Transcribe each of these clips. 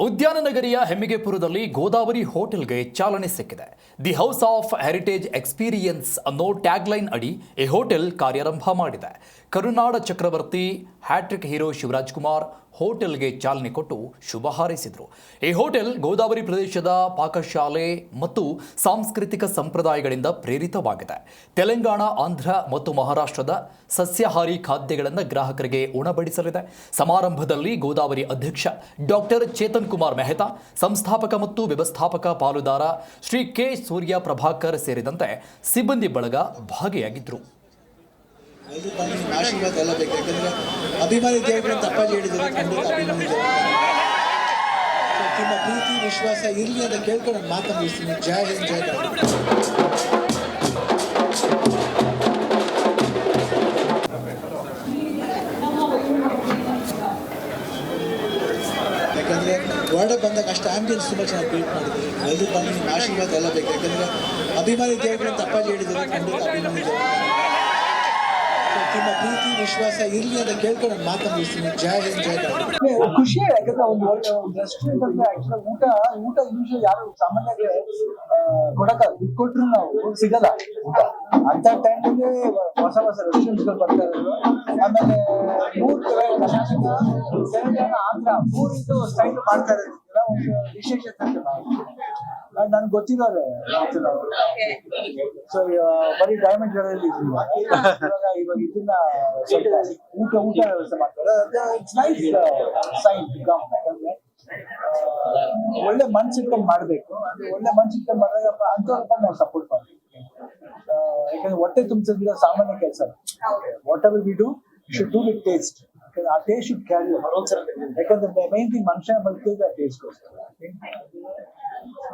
ಉದ್ಯಾನ ನಗರಿಯ ಹೆಮ್ಮಿಗೆಪುರದಲ್ಲಿ ಗೋದಾವರಿ ಹೋಟೆಲ್ಗೆ ಚಾಲನೆ ಸಿಕ್ಕಿದೆ. The house of heritage experience ಅನ್ನೋ ಟ್ಯಾಗ್ಲೈನ್ ಅಡಿ ಈ ಹೋಟೆಲ್ ಕಾರ್ಯಾರಂಭ ಮಾಡಿದೆ. ಕರುನಾಡ ಚಕ್ರವರ್ತಿ ಹ್ಯಾಟ್ರಿಕ್ ಹೀರೋ ಶಿವರಾಜ್ ಕುಮಾರ್ ಹೋಟೆಲ್ಗೆ ಚಾಲನೆ ಕೊಟ್ಟು ಶುಭ ಹಾರೈಸಿದರು. ಈ ಹೋಟೆಲ್ ಗೋದಾವರಿ ಪ್ರದೇಶದ ಪಾಕಶಾಲೆ ಮತ್ತು ಸಾಂಸ್ಕೃತಿಕ ಸಂಪ್ರದಾಯಗಳಿಂದ ಪ್ರೇರಿತವಾಗಿದೆ. ತೆಲಂಗಾಣ, ಆಂಧ್ರ ಮತ್ತು ಮಹಾರಾಷ್ಟ್ರದ ಸಸ್ಯಾಹಾರಿ ಖಾದ್ಯಗಳನ್ನು ಗ್ರಾಹಕರಿಗೆ ಉಣಬಡಿಸಲಿದೆ. ಸಮಾರಂಭದಲ್ಲಿ ಗೋದಾವರಿ ಅಧ್ಯಕ್ಷ ಡಾಕ್ಟರ್ ಚೇತನ್ ಕುಮಾರ್ ಮೆಹ್ತಾ, ಸಂಸ್ಥಾಪಕ ಮತ್ತು ವ್ಯವಸ್ಥಾಪಕ ಪಾಲುದಾರ ಶ್ರೀ ಕೆ ಸೂರ್ಯ ಪ್ರಭಾಕರ್ ಸೇರಿದಂತೆ ಸಿಬ್ಬಂದಿ ಬಳಗ ಭಾಗಿಯಾಗಿದ್ದರು. ಆಶೀರ್ವಾದ ಎಲ್ಲ ಬೇಕು. ಯಾಕಂದರೆ ಅಭಿಮಾನಿ ದೇವರು ಅಂತ ಅಪ್ಪಾಜಿ ಹೇಳಿದ್ದಾರೆ. ಖಂಡಿತ ಅಭಿಮಾನಿ ದೇವರು ತುಂಬ ಪ್ರೀತಿ ವಿಶ್ವಾಸ ಇರಲಿ ಅಂತ ಕೇಳ್ಕೊಂಡು ನಾನು ಮಾತು ಮುಗಿಸ್ತೀನಿ. ಜೈ ಹಿಂದ್, ಜೈ ಕರ್ನಾಟಕ. ಯಾಕಂದರೆ ಹೊರಡೆ ಬಂದಾಗ ಅಷ್ಟು ಆಂಬಿಯನ್ಸ್ ತುಂಬ ಚೆನ್ನಾಗಿ ಕ್ರಿಯೇಟ್ ಮಾಡಿದ್ದೀವಿ. ಎಲ್ಲರೂ ಬಂದು ನಿಮ್ಮ ಆಶೀರ್ವಾದ ಎಲ್ಲ ಬೇಕು. ಯಾಕಂದರೆ ಅಭಿಮಾನಿ ದೇವರು ಅಂತ ಅಪ್ಪಾಜಿ ಹೇಳಿದ್ದಾರೆ. ಖಂಡಿತ ಅಭಿಮಾನಿ ದೇವರು ತುಂಬ ಪ್ರೀತಿ ವಿಶ್ವಾಸ ಇರಲಿ ಅಂತ ಕೇಳ್ಕೊಂಡು ನಾನು ಮಾತು ಮುಗಿಸ್ತೀನಿ. ಜೈ ಹಿಂದ್, ಜೈ ಕರ್ನಾಟಕ. ಖುಷಿ. ಯಾಕಂದ್ರೆ ಒಂದು ರೆಸ್ಟೋರೆಂಟ್ ಅಂದ್ರೆ ಆಕ್ಚುಲಿ ಊಟ ಯೂಶಲಿ ಯಾರು ಸಾಮಾನ್ಯವಾಗಿ ಕೊಟ್ಟರು ನಾವು ಸಿಗಲ್ಲ. ಅಂತ ಟೈಮಲ್ಲಿ ಹೊಸ ರೆಸ್ಟೋರೆಂಟ್ಗಳು ಬರ್ತಾ ಇರೋದು. ಆಮೇಲೆ ಕರ್ನಾಟಕ, ತೆಲಂಗಾಣ, ಆಂಧ್ರ ಮೂರಿಂದು ಸ್ಟೈಲ್ ಮಾಡ್ತಾ ಇರೋದ್ರಿಂದ ಒಂದು ವಿಶೇಷತೆ ನನ್ಗೆ ಗೊತ್ತಿದ್ದಾರೆ. ಸೊ ಬರೀ ಡೈಮಂಡ್ ಗಳಲ್ಲಿ ಇವಾಗ ಇದನ್ನ ಊಟ ವ್ಯವಸ್ಥೆ ಮಾಡ್ತಾರೆ. It's nice sign to come. ಯಾಕಂದ್ರೆ ಒಳ್ಳೆ ಮನ್ಸಿಟ್ಕೊಂಡು ಮಾಡಬೇಕು. ಒಳ್ಳೆ ಮನ್ಸಿಟ್ಕೊಂಡು ಮಾಡಿದಾಗ ಅಂತವ್ರಪ್ಪ ನಾವು ಸಪೋರ್ಟ್ ಮಾಡ್ತೀವಿ. ಯಾಕಂದ್ರೆ ಹೊಟ್ಟೆ ತುಂಬಿಸೋದಿಲ್ಲ ಸಾಮಾನ್ಯ ಕೆಲಸ. Whatever we do should do with taste. ಆ ಟೇಸ್ಟ್ ಶುಡ್ ಕ್ಯಾರಿ. ಯಾಕಂದ್ರೆ ಮೈನ್ ಥಿಂಗ್ ಮನುಷ್ಯ ಬದುಕಿದ್ರೆ ಆ taste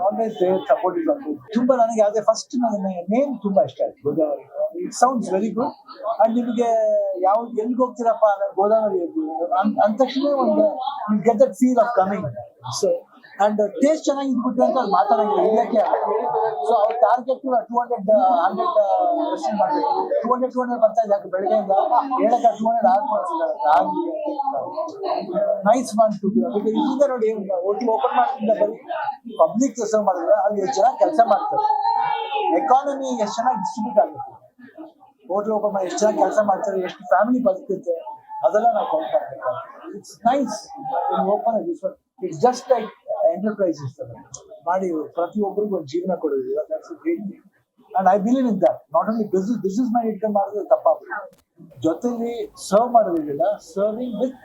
always support is always. ತುಂಬಾ ನನಗೆ ಅದೇ ಫಸ್ಟ್ ನನ್ನ ನೇಮ್ ತುಂಬಾ ಇಷ್ಟ ಆಯ್ತು, Godavari. It sounds very good. And ನಿಮಗೆ ಯಾವ್ದು ಎಲ್ಲಿಗೆ ಹೋಗ್ತೀರಪ್ಪ ಅಂದ್ರೆ ಗೋದಾವರಿ ಅಂದ ತಕ್ಷಣ ಒಂದು you get that feel of coming. So and taste ಚೆನ್ನಾಗಿ ಇದ್ಬಿಟ್ಟು ಅಂತ ಅಲ್ಲಿ ಮಾತಾಡಂಗಿಲ್ಲ, ಇಲ್ಲಕ್ಕೆ. ಸೊ ಅವ್ರ ಟಾರ್ಗೆಟ್ 200 ಮಾಡಬೇಕು. 200 ಬರ್ತಾ ಇದೆ. ಯಾಕೆ ಬೆಳಗ್ಗೆಯಿಂದ ಹೇಳಕ್ಕೆ 200 ಆಗಲಿ. ನೈಸ್ ಒನ್ ಟು ಇಲ್ಲಿಂದ ನೋಡಿ, ಹೋಟೆಲ್ ಓಪನ್ ಮಾಡೋದ್ರಿಂದ ಬರೀ ಪಬ್ಲಿಕ್ ಸರ್ವ್ ಮಾಡಿದ್ರೆ ಅಲ್ಲಿ ಎಷ್ಟು ಜನ ಕೆಲಸ ಮಾಡ್ತಾರೆ. ಎಕಾನಮಿ ಎಷ್ಟು ಚೆನ್ನಾಗಿ ಡಿಸ್ಟ್ರಿಬ್ಯೂಟ್ ಆಗುತ್ತೆ. ಹೋಟೆಲ್ ಓಪನ್ ಮಾಡಿ ಎಷ್ಟು ಚೆನ್ನಾಗಿ ಕೆಲಸ ಮಾಡ್ತಾರೆ, ಎಷ್ಟು ಫ್ಯಾಮಿಲಿ ಬದುಕುತ್ತೆ, ಅದೆಲ್ಲ ನಾವು ಕೌಂಟ್ ಮಾಡಬೇಕು. It's nice open. It's just like enterprise ಮಾಡಿ ಪ್ರತಿಯೊಬ್ಬರಿಗೂ ಒಂದು ಜೀವನ ಕೊಡೋದಿಲ್ಲ. That's a great thing. And I believe in that. Not only business ಮಾಡಿ ಇಟ್ಕೊಂಡು ಮಾಡಿದ್ರೆ ತಪ್ಪಾಗುತ್ತೆ. ಜೊತೆಲಿ ಸರ್ವ್ ಮಾಡೋದಿಲ್ಲ, ಸರ್ವಿಂಗ್ ವಿತ್